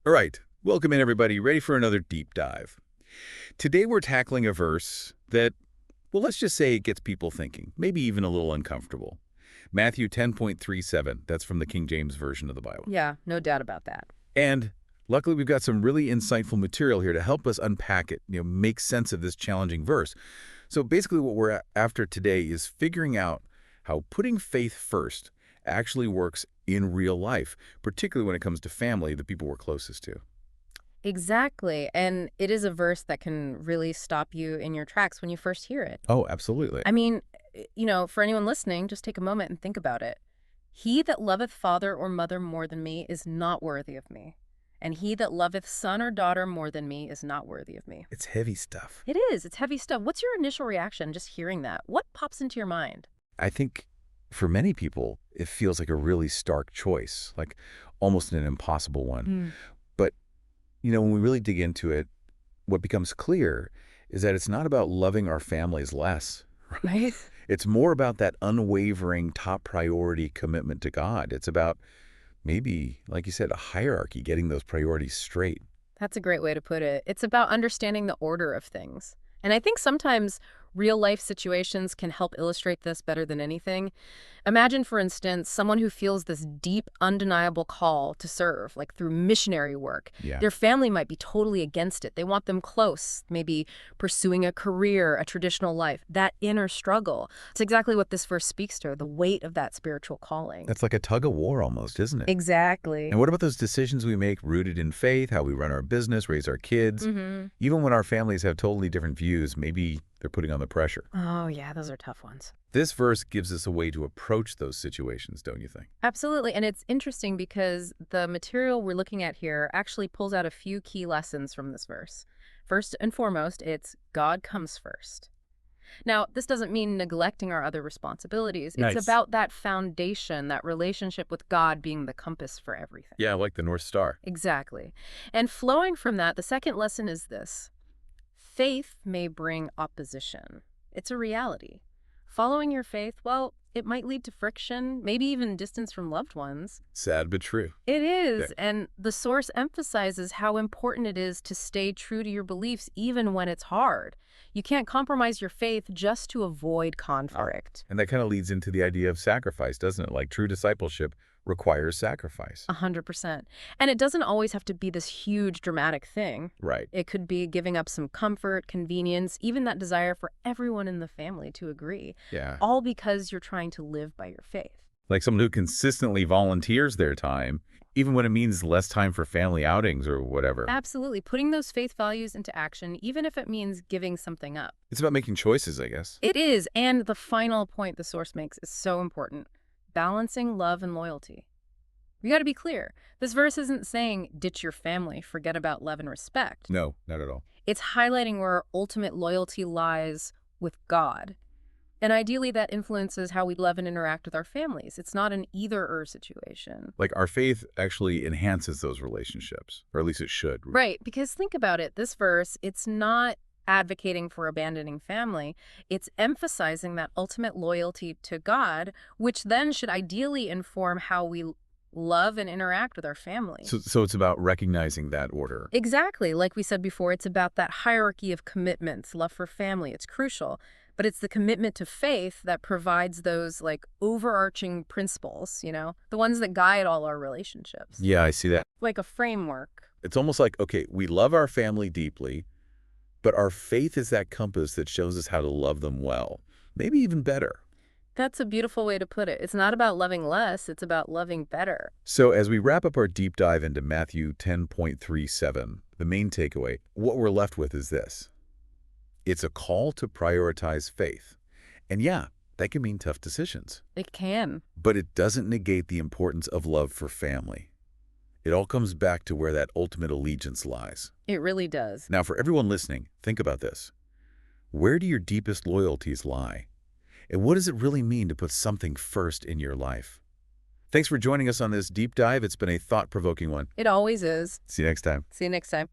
All right, welcome in everybody. Ready for another deep dive. Today we're tackling a verse that, well, let's just say it gets people thinking, maybe even a little uncomfortable. Matthew 10.37, that's from the King James Version of the Bible. Yeah, no doubt about that. And luckily we've got some really insightful material here to help us unpack it, make sense of this challenging verse. So basically what we're after today is figuring out how putting faith first actually works in real life, particularly when it comes to family, the people we're closest to. Exactly. And it is a verse that can really stop you in your tracks when you first hear it. Oh, absolutely. I mean, for anyone listening, just take a moment and think about it. He that loveth father or mother more than me is not worthy of me. And he that loveth son or daughter more than me is not worthy of me. It's heavy stuff. It is. It's heavy stuff. What's your initial reaction just hearing that? What pops into your mind? I think for many people, it feels like a really stark choice, like almost an impossible one. But, when we really dig into it, what becomes clear is that it's not about loving our families less. Right? It's more about that unwavering top priority commitment to God. It's about maybe, like you said, a hierarchy, getting those priorities straight. That's a great way to put it. It's about understanding the order of things. And I think sometimes real life situations can help illustrate this better than anything. Imagine, for instance, someone who feels this deep, undeniable call to serve, like through missionary work. Yeah. Their family might be totally against it. They want them close, maybe pursuing a career, a traditional life, that inner struggle. It's exactly what this verse speaks to, the weight of that spiritual calling. That's like a tug of war almost, isn't it? Exactly. And what about those decisions we make rooted in faith, how we run our business, raise our kids? Even when our families have totally different views, maybe they're putting on the pressure. Oh, yeah, those are tough ones. This verse gives us a way to approach those situations, don't you think? Absolutely. And it's interesting because the material we're looking at here actually pulls out a few key lessons from this verse. First and foremost, it's God comes first. Now, this doesn't mean neglecting our other responsibilities. Nice. It's about that foundation, that relationship with God being the compass for everything. Yeah, like the North Star. Exactly. And flowing from that, the second lesson is this. Faith may bring opposition. It's a reality. Following your faith, well, it might lead to friction, maybe even distance from loved ones. Sad but true. It is, Yeah. and the source emphasizes how important it is to stay true to your beliefs even when it's hard. You can't compromise your faith just to avoid conflict. And that kind of leads into the idea of sacrifice, doesn't it? Like true discipleship requires sacrifice. 100%. And it doesn't always have to be this huge dramatic thing. Right. It could be giving up some comfort, convenience, even that desire for everyone in the family to agree. Yeah. All because you're trying to live by your faith. Like someone who consistently volunteers their time, even when it means less time for family outings or whatever. Absolutely. Putting those faith values into action, even if it means giving something up. It's about making choices, I guess. It is. And the final point the source makes is so important. Balancing love and loyalty. We got to be clear. This verse isn't saying ditch your family, forget about love and respect. No, not at all. It's highlighting where our ultimate loyalty lies with God. And ideally, that influences how we love and interact with our families. It's not an either-or situation. Like our faith actually enhances those relationships, or at least it should. Right, because think about it. This verse, it's not advocating for abandoning family. It's emphasizing that ultimate loyalty to God, which then should ideally inform how we love and interact with our family. So it's about recognizing that order. Exactly. Like we said before, it's about that hierarchy of commitments, love for family. It's crucial. But it's the commitment to faith that provides those overarching principles, the ones that guide all our relationships. Yeah, I see that. Like a framework. It's almost like, okay, we love our family deeply, but our faith is that compass that shows us how to love them well, maybe even better. That's a beautiful way to put it. It's not about loving less, it's about loving better. So as we wrap up our deep dive into Matthew 10.37, the main takeaway, what we're left with is this. It's a call to prioritize faith. And yeah, that can mean tough decisions. It can. But it doesn't negate the importance of love for family. It all comes back to where that ultimate allegiance lies. It really does. Now, for everyone listening, think about this. Where do your deepest loyalties lie? And what does it really mean to put something first in your life? Thanks for joining us on this deep dive. It's been a thought-provoking one. It always is. See you next time. See you next time.